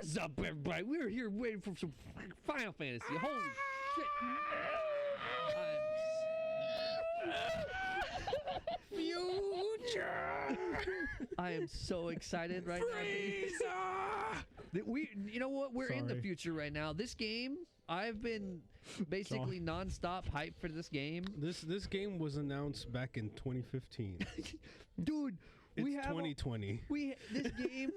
What's up, everybody? We're here waiting for some Final Fantasy. Holy shit. Future. I am so excited right now. You know what? We're in the future right now. This game, I've been basically nonstop hyped for this game. This game was announced back in 2015. Dude, it's 2020. This game.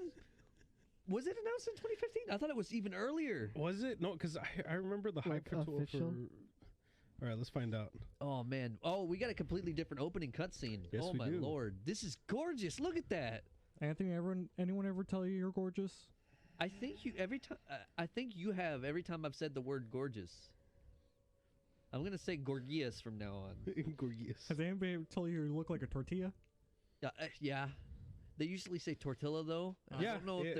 Was it announced in 2015? I thought it was even earlier. Was it? No, because I remember the hype for. All right, let's find out. Oh man! Oh, we got a completely different opening cutscene. Yes, oh we my do. lord, this is gorgeous! Look at that. Anthony, anyone ever tell you you're gorgeous? I think you every time. I think you have every time I've said the word gorgeous. I'm gonna say gorgeous from now on. Gorgeous. Has anybody ever told you look like a tortilla? Yeah. They usually say tortilla though. I don't know if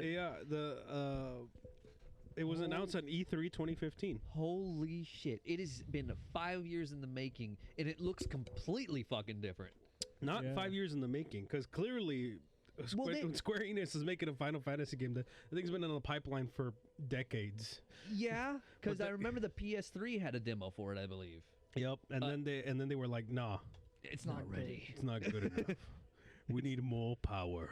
it was announced on E3 2015. Holy shit! It has been 5 years in the making, and it looks completely fucking different. Not 5 years in the making, because clearly Square Enix is making a Final Fantasy game that I think has been in the pipeline for decades. Yeah, because I remember the PS3 had a demo for it, I believe. Yep, and then they were like, nah, it's not ready. It's not good enough. We need more power,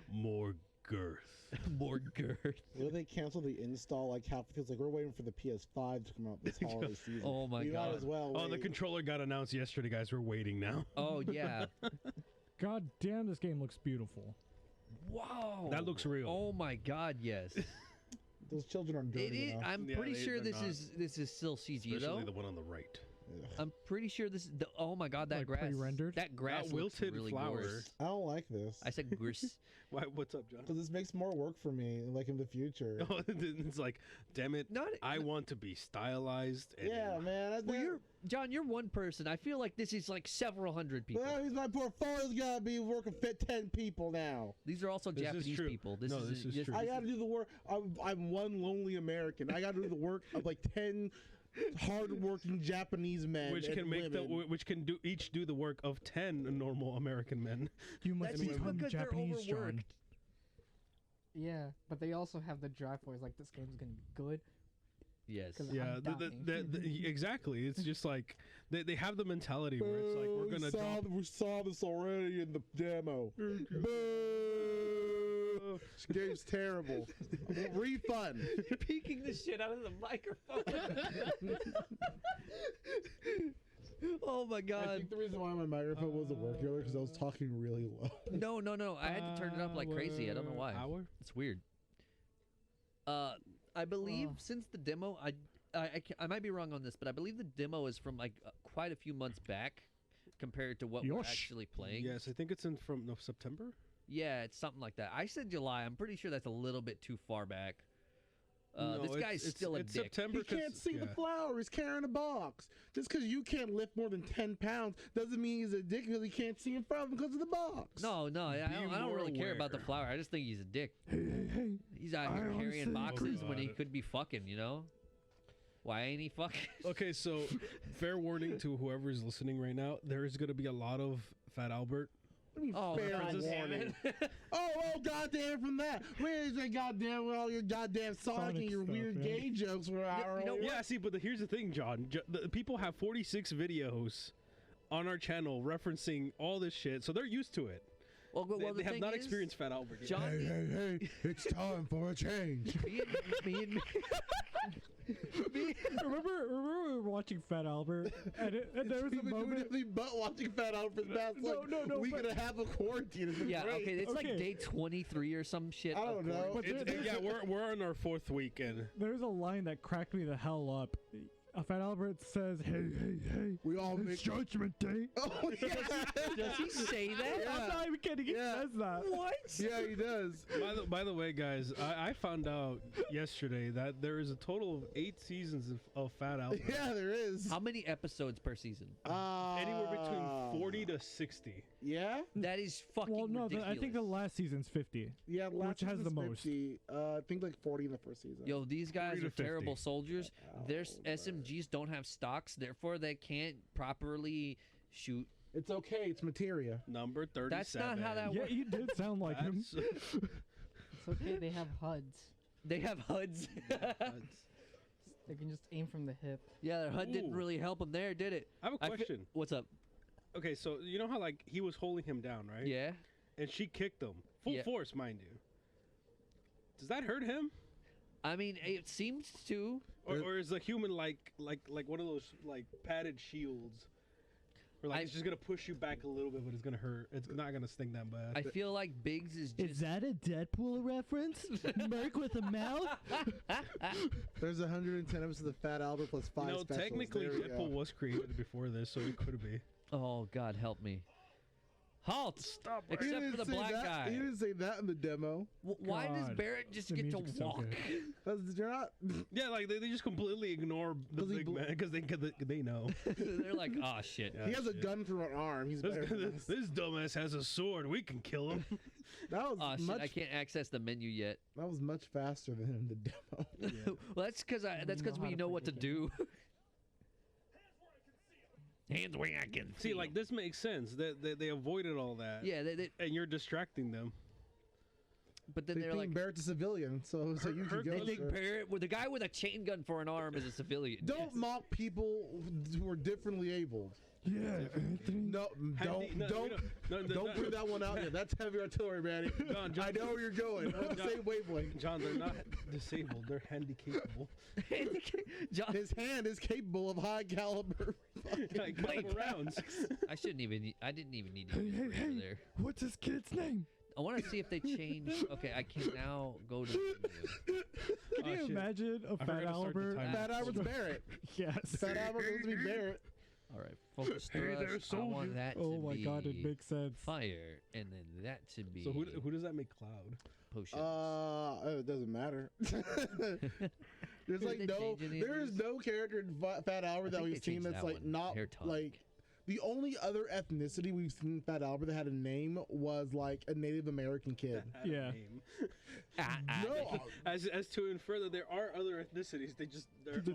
more girth. More girth. Will they cancel the install like half? Because like we're waiting for the PS5 to come out this holiday season. Oh my god! Might as well wait. The controller got announced yesterday, guys. We're waiting now. Oh yeah. God damn, this game looks beautiful. Wow. That looks real. Oh my god, yes. Those children are dirty. I'm pretty sure this is still CG Especially though. the one on the right. I'm pretty sure this is oh my god, that like grass pre-rendered? That grass that looks wilted really flowers. gorgeous. I don't like this. I said gris. Why? What's up, John? Because this makes more work for me, like in the future. It's like, damn it! I want to be stylized. And yeah, man. Well, John, you're one person. I feel like this is like several hundred people. Well, my portfolio's gotta be working fit 10 people now. These are also Japanese people. This is true. I gotta do the work. I'm one lonely American. I gotta do the work of like 10 hard-working Japanese men, which can each do the work of 10 normal American men. You must become Japanese, John. Yeah, but they also have the drive for it. Like, this game's gonna be good. Yes. Yeah. Exactly. It's just like they have the mentality where it's like we saw this already in the demo. This game's terrible. Refund. You're peeking the shit out of the microphone. Oh my god. I think the reason why my microphone wasn't working earlier because I was talking really low. No. I had to turn it up like crazy. I don't know why. It's weird. I believe since the demo, I might be wrong on this, but I believe the demo is from like quite a few months back compared to what we're actually playing. Yes, I think it's from September. Yeah, it's something like that. I said July. I'm pretty sure that's a little bit too far back. This guy's still a dick. September. He can't see the flower. He's carrying a box. Just because you can't lift more than 10 pounds doesn't mean he's a dick because he can't see in front of him because of the box. No, I don't really care about the flower. I just think he's a dick. Hey. He's out here carrying boxes when he could be fucking, you know? Why ain't he fucking? Okay, so fair warning to whoever is listening right now. There is going to be a lot of Fat Albert. Fair warning. oh, goddamn from that. Where's that goddamn with all your goddamn Sonic and your weird gay jokes for our Yeah, see, but here's the thing, John. The people have 46 videos on our channel referencing all this shit, so they're used to it. Well, they have not experienced Fat Albert yet. John, hey, it's time for a change. Remember we were watching Fat Albert, and there was a moment. But watching Fat Albert for the past week and a half of quarantine. It's like day 23 or some shit. I don't know. But we're on our 4th week, and there's a line that cracked me the hell up. Fat Albert says, hey, we all make Judgment Day. Oh, yeah. Does he say that? Yeah. I'm not even kidding. He says that. What? Yeah, he does. By the way, guys, I found out yesterday that there is a total of 8 seasons of Fat Albert. Yeah, there is. How many episodes per season? Anywhere between 40 to 60. Yeah? That is fucking ridiculous. I think the last season's 50. Yeah, which has the 50. I think like 40 in the first season. Yo, these guys are terrible soldiers. Their SMGs don't have stocks, therefore they can't properly shoot. It's okay. It's materia. Number 37. That's not how that works. Yeah, you did sound like him. It's okay, they have HUDs. They have HUDs. They can just aim from the hip. Yeah, their HUD didn't Ooh. really help them there, did it? I have a question. What's up? Okay, so you know how like he was holding him down, right? Yeah. And she kicked him full Yeah. force, mind you. Does that hurt him, I mean, it seems to. or is the human like one of those like padded shields, where like it's just gonna push you back a little bit, but it's gonna hurt. It's not gonna sting that bad. I feel like Biggs is just. Is that a Deadpool reference? Merc with a mouth? There's 110 episodes of Fat Albert plus 5 specials. Technically, There we go. Deadpool was created before this, so it could be. Oh God, help me! Halt! Stop! He Except didn't for the say black that- guy. He didn't say that in the demo. Why does God. Barrett just The get to music's so walk? good. You're not. Yeah, like they just completely ignore the 'Cause he big bl- man because they know. They're like, oh shit. Yeah. He has a shit. gun for an arm. He's better than us. This dumbass has a sword. We can kill him. That was Oh shit! much. I can't access the menu yet. That was much faster than in the demo. Well, that's because know how we to know play what to the do. Hands where I can See, like this makes sense. They avoided all that. Yeah, And you're distracting them. but then They they're think like, Barrett's a civilian, so you her can go. they think sir. Barrett, with the guy with a chain gun for an arm, is a civilian. Don't mock people who are differently abled. Yeah, Anthony. No, don't bring that one out here. That's heavy artillery, man. John, I know where you're going. We're on the John. same wavelength. John, they're not disabled. They're handicapable. John, His hand is capable of high caliber. Like, couple rounds. I didn't even need to Hey, use hey, over hey. there. What's his kid's name? I want to see if they change. Okay, I can now go to. The menu. Can you shit. imagine a I Fat forgot to start the Albert? timer. Fat Albert's Barrett. Yes. Fat Albert goes to be Barrett. All right, focus Hey there, thrust. I want soldier. that Oh to my be god, it makes sense. fire, and then that to be So who does that make Cloud? potion. It doesn't matter. There's Did like they no, change any of there is these? no character in Fat Albert that think we've they seen changed that's that like one. not Hair tonic. like the only other ethnicity we've seen in Fat Albert that had a name was like a Native American kid. Had a Yeah. name. No, As to and further, there are other ethnicities.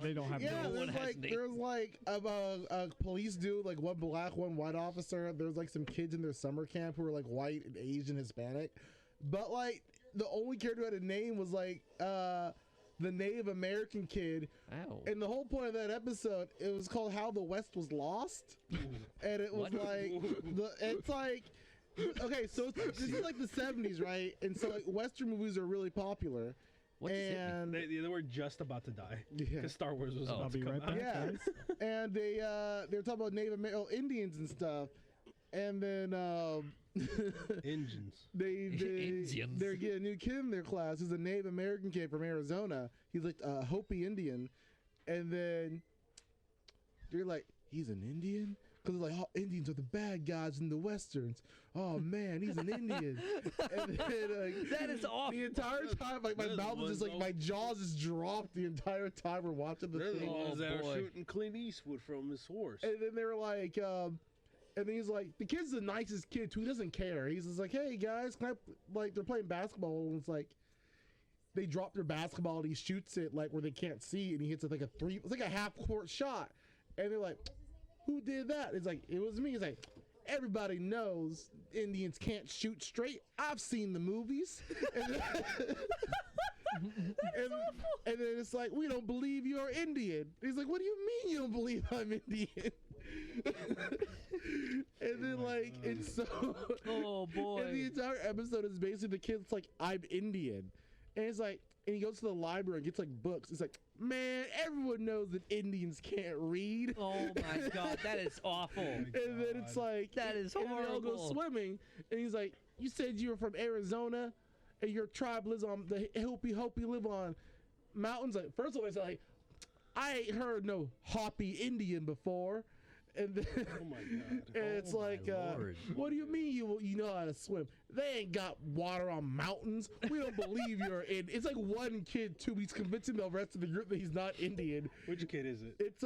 They don't have yeah, No one there's has like names. there's like a police dude, like one black, one white officer. There's like some kids in their summer camp who are like white and Asian, Hispanic, but like the only character who had a name was like the Native American kid. Ow. And the whole point of that episode, it was called "How the West Was Lost," and it was What? like it's like. Okay, so this is like the 70s, right? And so like Western movies are really popular. What does it mean? And They were just about to die yeah, because Star Wars was Oh. about I'll to be come right out. back, Yeah. guys. and they're talking about Native Indians and stuff. And then Engines. Indians. they're getting a new kid in their class who's a Native American kid from Arizona. He's like a Hopi Indian, and then they're like, he's an Indian. Because like, oh, Indians are the bad guys in the westerns. Oh man, he's an Indian. And then That is awful. the entire time, like my They're the mouth was just ones like my jaws just dropped the entire time we're watching the They're the thing. ones that are boy. shooting Clint Eastwood from his horse. And then they were like, and then he's like, the kid's the nicest kid too. He doesn't care. He's just like, hey guys, can I, like they're playing basketball and it's like, they drop their basketball and he shoots it like where they can't see and he hits it like a three. It's like a half court shot. And they're like, who did that? It's like, it was me. It's like, everybody knows Indians can't shoot straight. I've seen the movies. And then, and then it's like, we don't believe you're Indian. He's like, what do you mean you don't believe I'm Indian? And then like it's so Oh boy. and the entire episode is basically the kid's like, I'm Indian. And it's like, and he goes to the library and gets like books. It's like, man, everyone knows that Indians can't read. Oh my god, that is awful. And then it's like, That is and then they all go horrible. swimming. And he's like, you said you were from Arizona and your tribe lives on the Hopi live on mountains. Like, first of all, it's like, I ain't heard no Hopi Indian before. And then Oh my god. and it's Oh my like, Lord. what do you mean you know how to swim? They ain't got water on mountains. We don't believe you're in. It's like one kid too. He's convincing the rest of the group that he's not Indian. Which kid is it? It's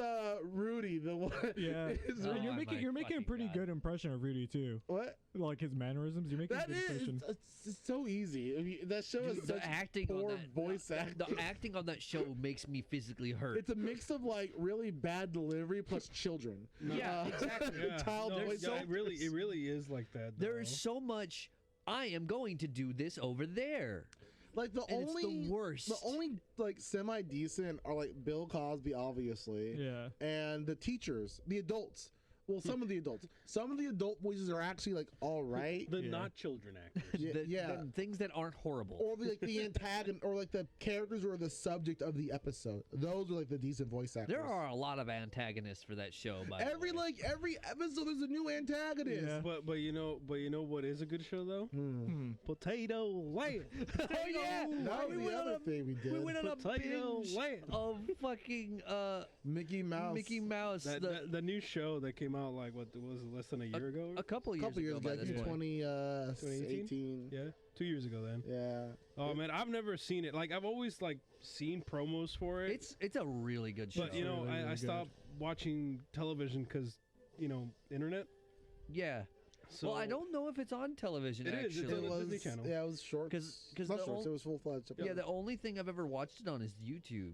Rudy, the one. Yeah. It's Oh, And my you're making a fucking pretty God. good impression of Rudy too. what? Like his mannerisms. You're making a That good is. impression. It's so easy. I mean, that show is The such acting on poor that voice acting. The acting on that show makes me physically hurt. It's a mix of like really bad delivery plus children. Yeah, exactly. Child No, voice yeah, actors. it really is like that. There is though. so much. I am going to do this over there. Like the And only it's the worst. The only like semi decent are like Bill Cosby, obviously. Yeah. And the teachers, the adults. Well, some of the adults. Some of the adult voices are actually like all right. The Yeah. not children actors. The things that aren't horrible. Or the antagonist, or like the characters who are the subject of the episode. Those are like the decent voice actors. There are a lot of antagonists for that show. By every the way. every episode there's a new antagonist. Yeah. But you know what is a good show though? Potato Land. Oh yeah, That was we the went on other a- thing we did. We went on a Potato binge Land. of fucking Mickey Mouse. Mickey Mouse. The new show that came out like what was it, less than a year ago? a couple a years couple years ago. ago, By I this think point. 2018. Yeah, 2 years ago then. Yeah. Oh man, I've never seen it. Like I've always like seen promos for it. It's a really good show. But you know, Really, really I good. stopped watching television because internet. yeah. So Well, I don't know if it's on television It is, it's actually. on the Disney Channel. Yeah, it was short. 'Cause not the shorts, ol- it was full fledged. yeah, the only thing I've ever watched it on is YouTube.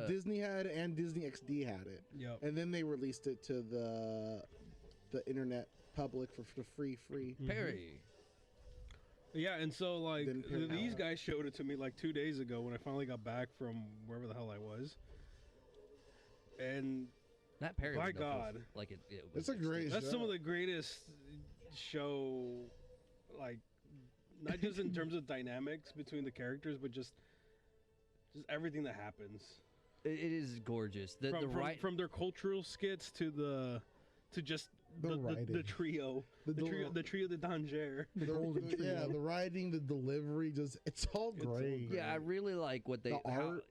Disney had it and Disney XD had it, Yep. and then they released it to the internet public for free. Perry. Yeah, and so like Didn't pay these out. guys showed it to me like 2 days ago when I finally got back from wherever the hell I was. And That Perry. My was no God. proof. Like it was It's a great that's show. some of the greatest show, like not just in terms of dynamics between the characters, but just everything that happens. It is gorgeous. The right. From their cultural skits to just The the writing. trio, the trio de danger. The writing, the delivery, it's all It's all great. Yeah, I really like what they. The how- art.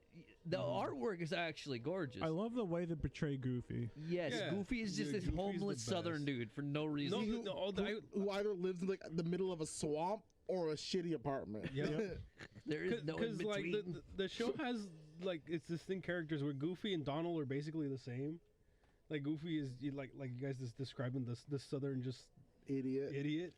The artwork is actually gorgeous. I love the way they portray Goofy. Yes, Yeah. Goofy is just Yeah, this Goofy's the homeless Southern best. dude for no reason. Who either lives in like the middle of a swamp or a shitty apartment. Yep. There is no in Because like between. the show has like its distinct characters where Goofy and Donald are basically the same. Like Goofy is like you guys just describing the Southern just idiot,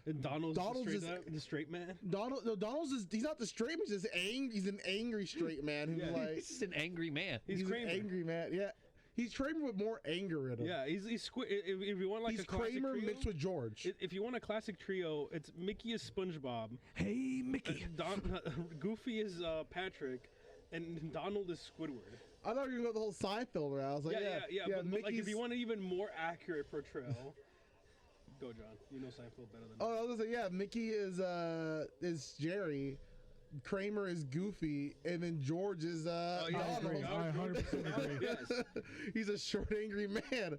and Donald's the straight man. He's not the straight man, he's an angry straight man who's Yeah. like He's just an angry man. He's an Kramer. angry man. Yeah. He's Kramer with more anger in him. Yeah, he's if you want like he's a classic Kramer trio, mixed with George. if you want a classic trio, it's Mickey is SpongeBob, Hey, Mickey. Goofy is Patrick, and Donald is Squidward. I thought you were going to go the whole Seinfeld route. I was like, Yeah. But like, if Mickey's- you want an even more accurate portrayal, go John. You know Seinfeld better than me. Oh, I was gonna say, yeah, Mickey is Jerry, Kramer is Goofy, and then George is Oh, yeah, I agree. Donald. I 100% agree. Yes. He's a short, angry man.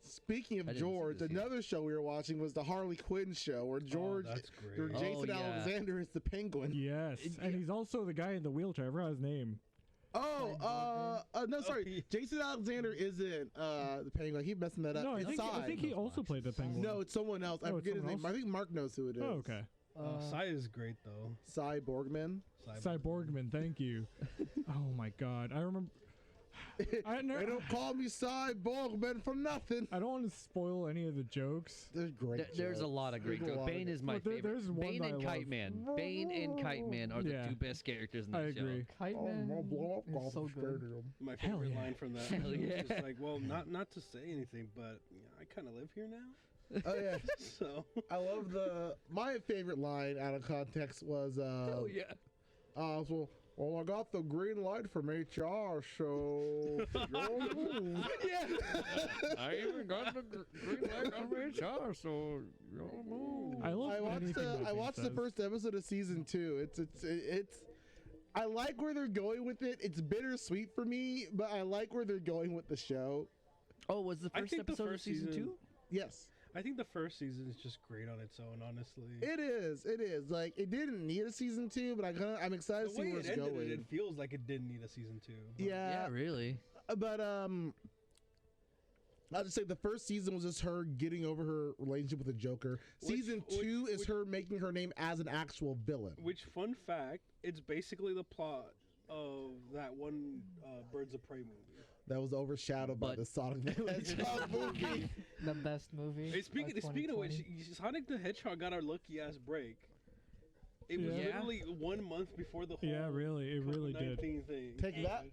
Speaking of I didn't see George, this yet. another show we were watching was the Harley Quinn show, where George, that's great. or Oh, Jason yeah. Alexander is the Penguin. Yes, and he's also the guy in the wheelchair. I forgot his name. No, sorry, Jason Alexander isn't the Penguin. I keep messing that up. No, I It's think Cy. he also played the Penguin. No, it's someone else. I Oh, it's forget his someone name. else? I think Mark knows who it is. Oh, okay. Cy is great though. Cy Borgman. Cyborgman, thank you. Oh my God, I remember. I They don't call me Cy Borgman for nothing. I don't want to spoil any of the jokes. There's great. There's a jokes. lot of great There's a jokes. lot of Bane good- is my But favorite. there's one Bane that and I Kite love. Man. Bane and Kite Man are the Yeah. two best characters in I the show. agree. Kite Oh, Man I'll blow up is Golf so good. Stadium. My Hell favorite yeah. line from that. Hell was yeah. just like, well, not to say anything, but I kind of live here now. Oh yeah, So I love my favorite line out of context was Oh yeah. Well, I got the green light from HR, so your move. Yeah. I even got the green light on HR, so you'll move. I love anything I watched the first episode of season 2. It's I like where they're going with it. It's bittersweet for me, but I like where they're going with the show. Oh, was the I first think the episode of first season season- 2? Yes. I think the first season is just great on its own, honestly. It is. Like it didn't need a season 2, but I'm excited to the see way where it it's ended, going. it feels like it didn't need a season 2. but- Yeah, really. but I'll just say the first season was just her getting over her relationship with the Joker. Season 2 is her making her name as an actual villain. Which, fun fact, it's basically the plot of that one Birds of Prey movie. That was overshadowed by But- the Sonic the Hedgehog movie. The best movie. Hey, speaking of which, 2020. Sonic the Hedgehog got our lucky ass break. It was Yeah. literally 1 month before the whole Yeah, really, it really did. COVID-19 thing. Take that.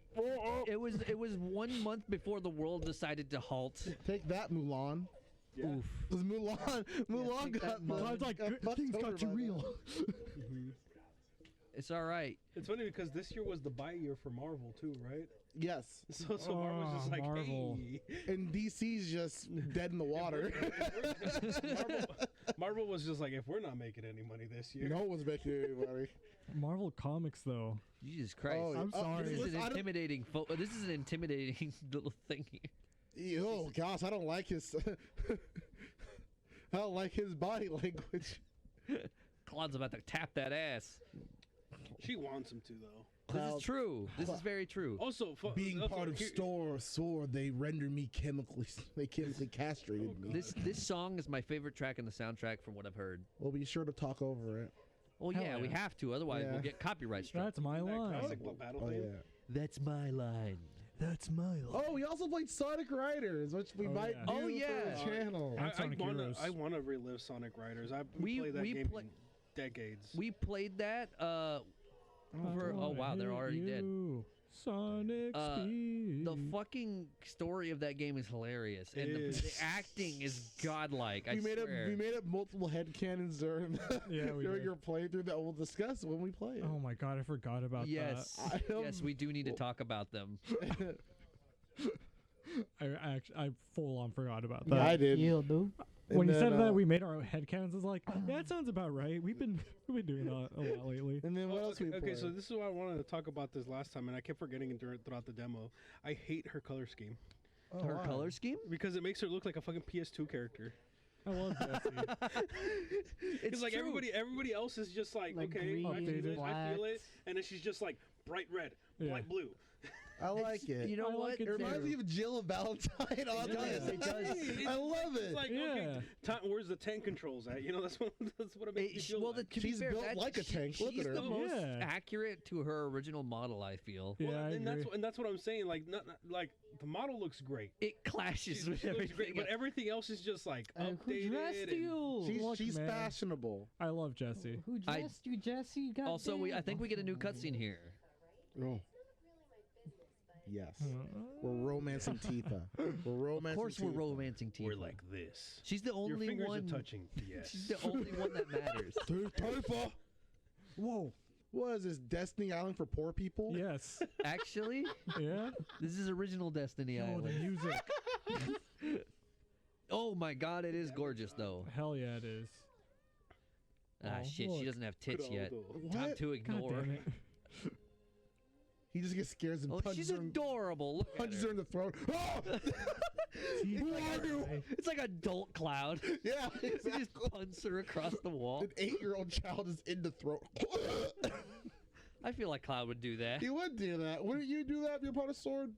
It was 1 month before the world decided to halt. Take that, Mulan. Yeah. Oof. Because Mulan take got that, Mulan. It's like got fucked things over got too by real. It's all right. It's funny because this year was the buy year for Marvel too, right? Yes. So Marvel's just like, Marvel. hey. And DC's just dead in the water. Marvel was just like, if we're not making any money this year. No one's making any money. Marvel Comics, though. Jesus Christ. Oh, I'm sorry. This is listen, an I don't- intimidating. This is an intimidating little thing here. Oh gosh, I don't like his. I don't like his body language. Claude's about to tap that ass. She wants him to though. This Cloud- is true. This is very true. Also, Being also, part of here- Sword, they render me chemically. They chemically castrated me. This song is my favorite track in the soundtrack from what I've heard. We'll be sure to talk over it. Well, Hell yeah, we yeah. have to. Otherwise, Yeah. we'll get copyright struck. That's my that line. classic battle Oh theme. yeah. That's my line. That's my line. Oh, we also played Sonic Riders, which we Oh, might yeah. do Oh, yeah. for the channel. And Sonic Heroes. I want to relive Sonic Riders. We- played that we game play- in decades. We played that. I Oh wanna wow, they're hit already dead. you. Sonic speed. The fucking story of that game is hilarious, and the acting is godlike. I we made swear. up multiple headcanons during Yeah, we during did. your playthrough that we'll discuss when we play it. Oh my god, I forgot about Yes, I don't- yes, we do need to talk about them. that. I full on forgot about Yeah, that. I did. Yeah, dude. When And you said then, that we made our headcanons, I was like, yeah, that sounds about right. We've been doing that a lot lately. And then what else we okay, played? so this is why I wanted to talk about this last time, and I kept forgetting it throughout the demo. I hate her color scheme Oh, Her wow. color scheme? because it makes her look like a fucking PS2 character. I love Jesse. It's It's like true. everybody else is just like, Like okay, I green, feel it, I feel it, blacks. and then she's just like bright red, Yeah. bright blue. I like it. You know I what? like it It reminds too. me of Jill and Valentine on It does, this. it does. I love it. It's like, Yeah. okay, where's the tank controls at? You know, that's what it makes me feel Well, like. to be She's fair, built that's- like a tank. Look She's at her. the most Yeah. accurate to her original model. I feel Yeah, Well, I and agree. that's what I'm saying. Like, not like the model looks great. it clashes She with looks everything. great, but everything else is just like Who updated. dressed and- you? Look, She's man. fashionable. I love Jesse. Who I- dressed you, Jesse? God Also, I damn. think we get a new cutscene here. Oh. Yes. Uh, We're romancing Tifa. We're romancing Of course, we're Tifa. romancing Tifa. We're like this. She's the Your only fingers one. are touching. Yes. She's the only one that matters. Tifa. Whoa. What is this, Destiny Island for poor people? Yes. Actually, Yeah. this is original Destiny Oh, the Island. music. Oh my God, it is gorgeous though. Hell yeah, it is. Ah Oh, shit, look. she doesn't have tits yet. What? Time to God ignore. damn it. He just gets scared and Oh, punches she's her. adorable. Look at Punches her. her in the throat. Oh! Who are you? It's like adult Cloud. Yeah, He exactly. just punts her across the wall. An 8-year-old child is in the throat. I feel like Cloud would do that. You would do that. Wouldn't you do that if you're part of Sword?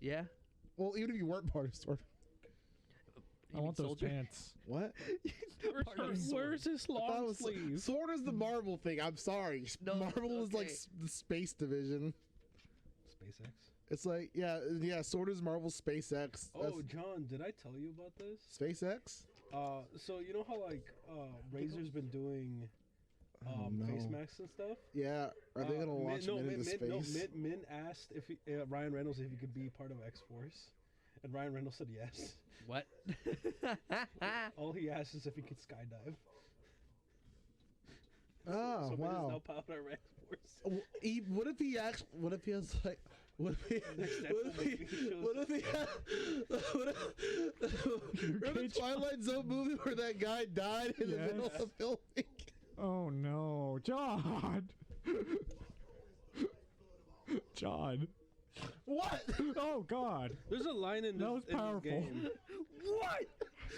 Yeah. Well, even if you weren't part of Sword. I You want mean those soldier? pants. What? Where's his I thought it long was- sleeve? Sword is the Marvel thing. I'm sorry. No, Marvel is like okay. the space division. SpaceX. It's like, yeah, Sword is Marvel SpaceX. Oh, John, did I tell you about this? SpaceX? So you know how like Razor's been doing Oh, face no. masks and stuff? Yeah. Are they gonna launch men into space? Min asked if Ryan Reynolds if he could be part of X Force, and Ryan Reynolds said yes. What? All he asked is if he could skydive. Oh, so Min is wow. now part of X Force. What if he actually? What if he has like? What if he? What if he? Remember the Twilight Zone movie where that guy died in the middle Yes. of filming? Oh no, John. John. What? Oh God. There's a line in this, That was in this powerful. game. What?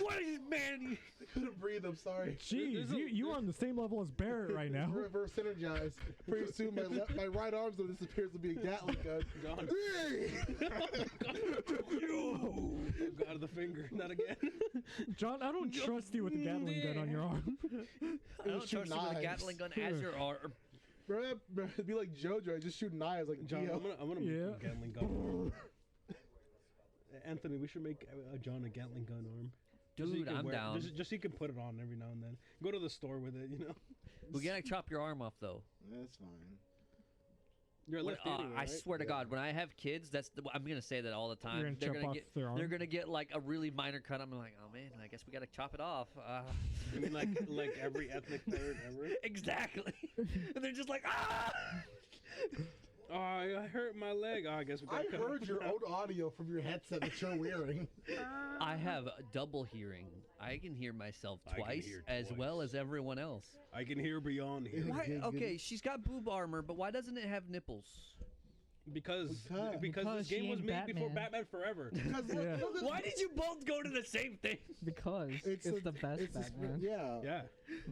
What is man? I couldn't breathe. I'm sorry. Jeez, you are on the same level as Barrett right now. Reverse energized. Pretty soon, my right arm's gonna disappear. It's gonna be a Gatling gun. John. Oh God, the finger, not again. John, I don't trust you with the Gatling gun on your arm. I don't shoot trust you with a knives. Gatling gun as your arm. Bro, it'd be like JoJo. I just shoot knives like John, Geo. I'm gonna Yeah. make a Gatling gun. Anthony, we should make John a Gatling gun arm. Just so you Dude, can I'm wear it. down. Just so you can put it on every now and then. Go to the store with it, you know. We gotta chop your arm off though. That's fine. You're a left anyway, I right? swear to God, when I have kids, I'm gonna say that all the time. You're gonna chop off their arm? They're gonna get like a really minor cut. I'm like, oh man, I guess we gotta chop it off. You mean like every ethnic parent ever? Exactly. And they're just like, ah. Oh, I hurt my leg. Oh, I guess we I gotta cut heard it your out. own audio from your headset that you're wearing. I have double hearing. I can hear myself I can twice hear as well twice. as everyone else. I can hear beyond here. Why? Okay, she's got boob armor, but why doesn't it have nipples? Because Because this she game was ain't made before Batman. Batman Forever. Because look, Why did you both go to the same thing? Because it's the best it's Batman. Yeah. Yeah.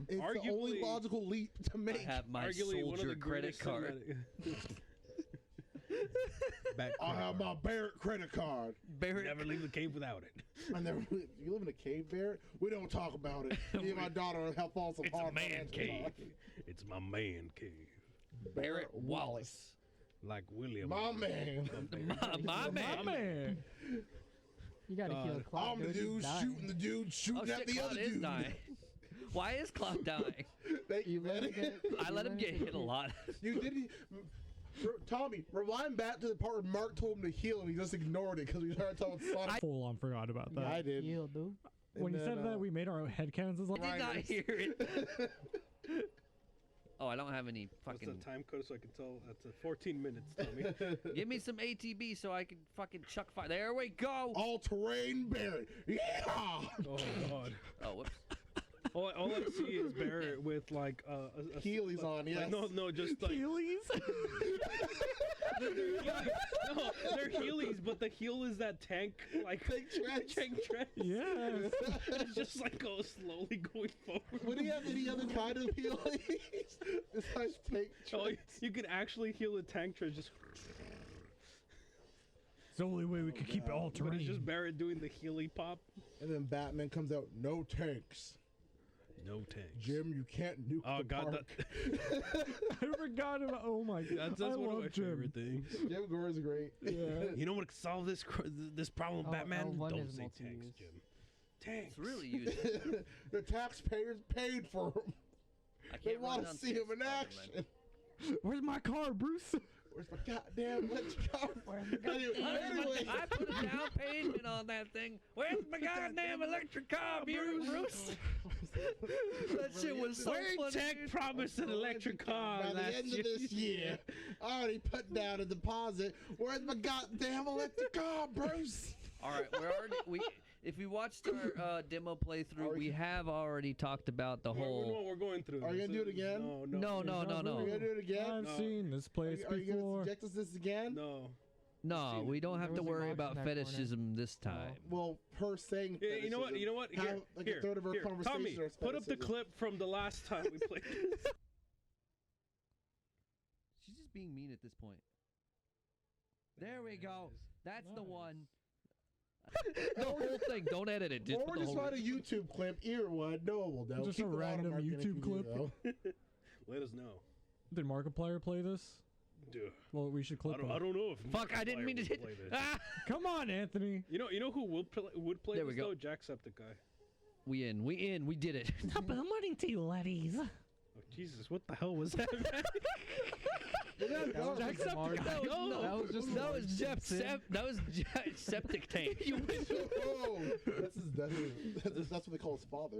It's the only Arguably- logical leap to I make. have my Arguably one of soldier the credit greatest card. I have my Barrett credit card. Barrett. Never leave the cave without it. I never. You live in a cave, Barrett? We don't talk about it. Me and my daughter have fallen It's apart. a man cave. It's my man cave. Barrett Wallace. Like William. My man. My man. Man. You gotta heal God. Clark. I'm the dude, he's dude dying. shooting the dude shooting Oh at shit, the Claude other is dude. dying. Why is Claude dying? Thank you, You let man. him get- I let him get hit a lot. You didn't. Tommy, rewind back to the part where Mark told him to heal and he just ignored it because we started telling Sonic. Full on forgot about that. I did. Heal, dude. When you And said then, that, we made our own headcanons. I did not Grinders. hear it. Oh, I don't have any What's fucking. the time code so I can tell? That's 14 minutes, Tommy. Give me some ATB so I can fucking chuck fire. There we go. All-terrain Barrett. Yeah. Oh, God. Oh, whoops. All I see is Barrett with like a Heelys on, like, yes. no, just like they're Heelys, but the heel is that tank like Tank trench. Tank trench. Yes. It's just like goes slowly going forward. Would he have any other kind of Heelys besides tank Oh, trench? you could actually heal a tank trench just. It's the only way we could keep it all But it's just terrain. Barrett doing the Healy pop. And then Batman comes out, no tanks. No tanks. Jim, you can't nuke Oh the God, park. I forgot about. Oh my god. that's I one of love my Jim. favorite things. Jim Gore is great. Yeah. You know what could solve this problem, Oh, Batman? L1 Don't is say tanks, multi-use. Jim. Tanks. It's really useful. The taxpayers paid for him. I They can't run want to down see him in Spider-Man. action. Where's my car, Bruce? Where's my goddamn electric car? Anyway, I put a down payment on that thing. Where's my goddamn electric car, Bruce? That shit was so funny. Tech dude. promised an electric car by the last end year. of this year, I already put down a deposit. Where's my goddamn electric car, Bruce? All right, if we watched our demo playthrough, we have already talked about the We're whole. going through. Are you this. gonna do it again? No. No. Are you gonna do it again? I've No. seen this place Are you gonna before. subject us this again? No. No, we don't have There to was a worry box about in that corner. fetishism this time. Well, her saying. Yeah, you know what? fetishism, You know what? Have, Here, like here, a third of her here. conversation Tommy, or put up the fetishism. clip from the last time we played this. She's just being mean at this point. There we go. That's the Nice. one. The whole thing. Don't edit it. Just Or put we're the just whole find a YouTube clip. Either one. Noah will know. Just Keep a the random watermark in if YouTube you do, clip. though. Let us know. Did Markiplier play this? Dude, Well, we should clip I it. don't know if. Fuck! I didn't Markiplier mean to would hit. play this. Ah! Come on, Anthony. You know who would play There this we go. though? Jacksepticeye. We in. We did it. Top of the morning to you, laddies. Oh Jesus! What the hell was that? Man? That was just Marge. That was just That was Marge Jeff. Simpson. That was septic tank. You went. Oh, that's what they call his father.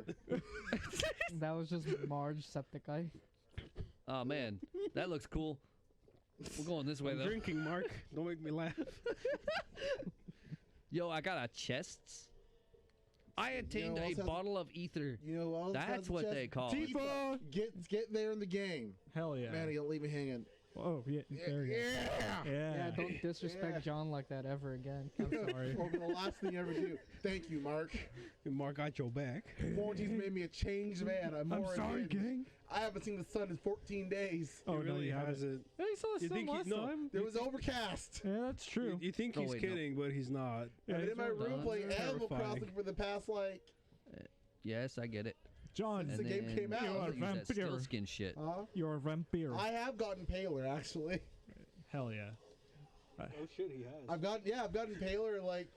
That was just Marge Septiceye. Oh man, that looks cool. We're going this way I'm though. drinking, Mark. Don't make me laugh. Yo, I got a chests. I attained else a has a- bottle of ether. You know what else has That's a what chest? they call it. Tifa! Get there in the game. Hell yeah. Man, you don't leave me hanging. Oh, yeah. There you go. Yeah. Yeah. Yeah, don't disrespect Yeah. John like that ever again. I'm sorry. Over the last thing you ever do. Thank you, Mark. Mark got your back. Quarantine's made me a changed man. I'm I'm more sorry, engaged. gang. I haven't seen the sun in 14 days. Oh, he no, really you haven't. hasn't. Yeah, you saw the You sun think he- last no. time. It was overcast. Yeah, that's true. You think Oh, he's wait, no. kidding, but he's not. Yeah, I've been in he's my well room done. playing Animal Terrifying. Crossing for the past, like, Yes, I get it. John, Since the game came out. I'll You're a use that vampire. steel skin shit. huh? you're a vampire. I have gotten paler, actually. Hell yeah. Oh shit, he has. I've gotten paler, like,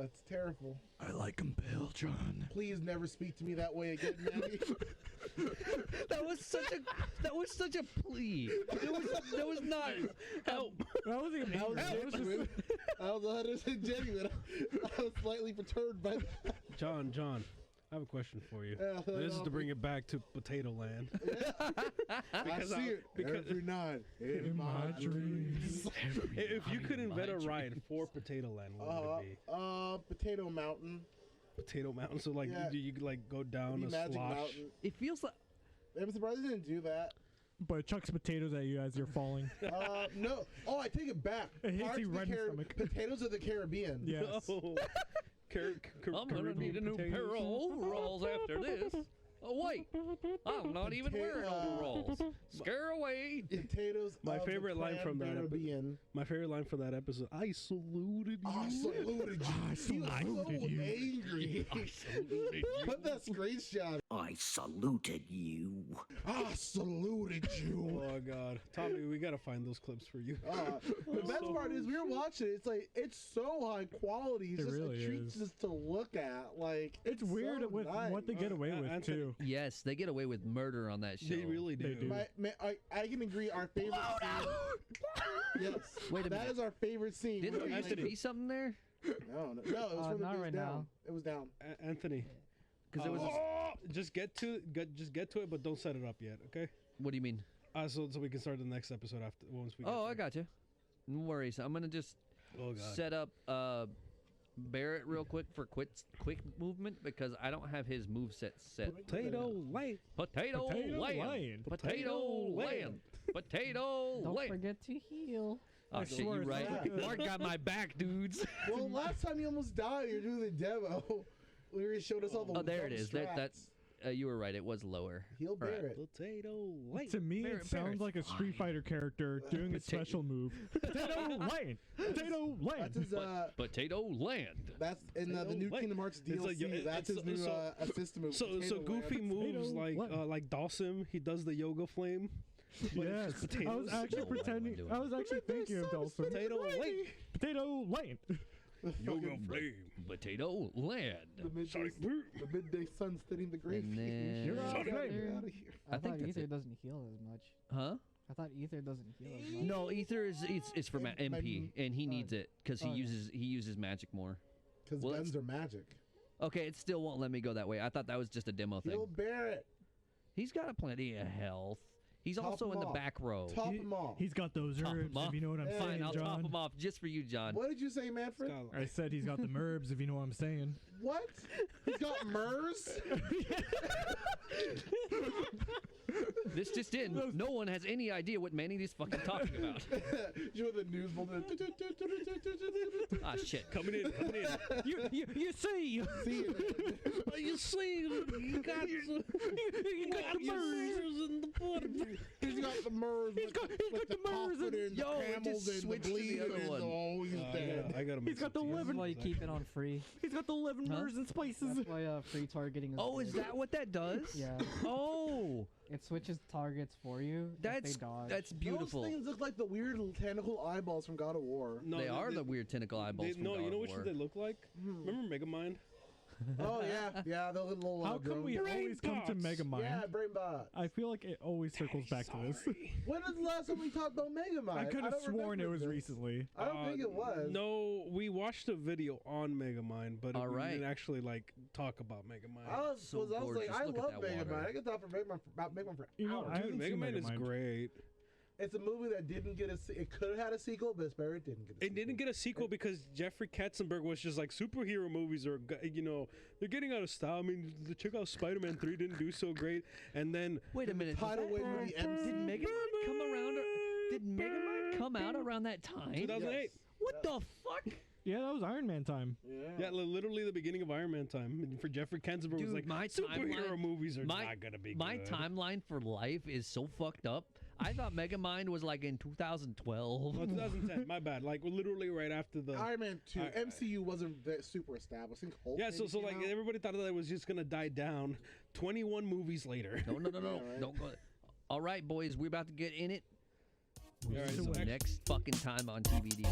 it's terrible. I like him pale, John. Please never speak to me that way again, Manny. That was such a plea. There was not help. That wasn't even That was angry. It was just- genuine. I was 100% genuine. I was slightly perturbed by that. John, I have a question for you. Yeah, This is to bring it back to Potato Land. I see it every night in my dreams. If you could invent a ride for Potato Land, what would it be? Potato Mountain. Potato Mountain. So like, Yeah. do you like go down The a Magic slosh? Mountain. It feels like I'm surprised they didn't do that. But it chucks potatoes at you as you're falling. No. Oh, I take it back. It hits Pirates you of the right in the stomach. Potatoes of the Caribbean. Yes. Oh. I'm gonna need a new pair of overalls after this. Oh wait, I'm not even wearing overalls. Scare away. Potatoes. My of the favorite line from that Caribbean. My favorite line from that episode. I saluted you. I saluted you. I He was saluted so you. angry. Put that screenshot. I saluted you. I saluted you. Oh God, Tommy, we gotta find those clips for you. The best part is we were watching it. It's like it's so high quality. It's It just really a treat is. just to look at. Like It's weird so with nice. what they get away with, Anthony- too. Yes, they get away with murder on that show. They really do. They do. I can agree. Our favorite scene. Yes. Wait a That minute. is our favorite scene. Didn't there Like, used to be something there? No. It was from the not it was right down. now. It was down. Anthony, Because there was. just get to it, but don't set it up yet, okay? What do you mean? So we can start the next episode after once we. Oh, I get got you. No worries. I'm gonna just there. Oh God. set up Barrett real quick for quick movement because I don't have his moveset set. Potato Land. Potato land. Potato land. Potato Don't land. forget to heal. Oh I shit, swear you it's right. not good. Mark got my back, dudes. Well, last time you almost died, you were doing the demo. We already showed us all the. Oh, there it dumb is. strats. That's you were right. It was lower. He'll Right. bear it. Potato Land. To me, Barrett- it sounds Barrett's like a Street Fighter character doing a special move. Potato Lane! Potato That's Lane! his. Potato land. That's in the new Wait. Kingdom Hearts It's like, DLC. That's his new assist move. So Potato Goofy Land. moves Potato like Dawson. He does the yoga flame. Yes. I was actually No, what am I pretending. doing? I was actually thinking of Dolphin. Potato Land. Potato Lane! Yoga flame. Potato land. The midday sun setting the great. And then- You're Get out of out here. of here. I, I think thought that's Ether it. doesn't heal as much. Huh? I thought Ether doesn't heal as much. No, Ether is it's for MP, and he needs it because he yeah. uses magic more. Because Well, guns are magic. Okay, it still won't let me go that way. I thought that was just a demo thing. He'll bear it. He's got plenty of health. He's Top also him in the off. back row. Top him off. He's got those Top 'em herbs, off. if you know what I'm Hey, saying, Fine, I'll top John. him off just for you, John. What did you say, Manfred? I said he's got the merbs, if you know what I'm saying. What? He's got MERS? This just in. No one has any idea what Manny is fucking talking about. You know the news bulletin. Ah, shit. Coming in. You see! See it. You see, you got You got the merbs! in the bottom. He's got the MERS. He's got the MERS coffin and the Yo, it camels just and the switched to the bleed other and one. oh, he's dead. I gotta. He's got the This is 11. why you keep it on free. He's got the 11 Huh? MERS and spices. That's why free targeting is Oh, good. is that what that does? Yeah. Oh, It switches targets for you if that's they dodge. that's beautiful. Those things look like the weird tentacle eyeballs from God of War. No, They are the weird tentacle eyeballs. from No, God you know of which War. ones they look like? Remember Megamind? Oh yeah, the little. How come we Brain always come to bots. Megamind? Yeah, brain bot. I feel like it always circles back to this. When was the last time we talked about Megamind? I could have don't sworn it remember was this. recently. I don't think it was. No, we watched a video on Megamind, but All we right. didn't actually like talk about Megamind. I was, So I was like, gorgeous. I Look at love that water. Megamind. I could talk about Megamind for You know, hours. I haven't Dude, seen Megamind is Megamind. great. It's a movie that didn't get it could have had a sequel, but it's better it didn't get a sequel. It didn't get a sequel because Jeffrey Katzenberg was just like superhero movies are, they're getting out of style. I mean, check out Spider-Man 3 didn't do so great, and then Wait a minute. Tidal Did wave movie MC. Megamind come around? Did Megamind come out around that time? 2008. What the fuck? Yeah, that was Iron Man time. Yeah, literally the beginning of Iron Man time. And for Jeffrey Katzenberg Dude, was like, my superhero timeline- movies are my- not gonna be My good. timeline for life is so fucked up. I thought Megamind was like in 2012. No, 2010. My bad. Like literally right after the. Iron Man 2. I- MCU wasn't that super established. I think Hulk Yeah, maybe so came like out. everybody thought that it was just gonna die down. 21 movies later. No. Yeah, right. Don't go. All right, boys, we're about to get in it. All right, See so you next fucking time on TBD.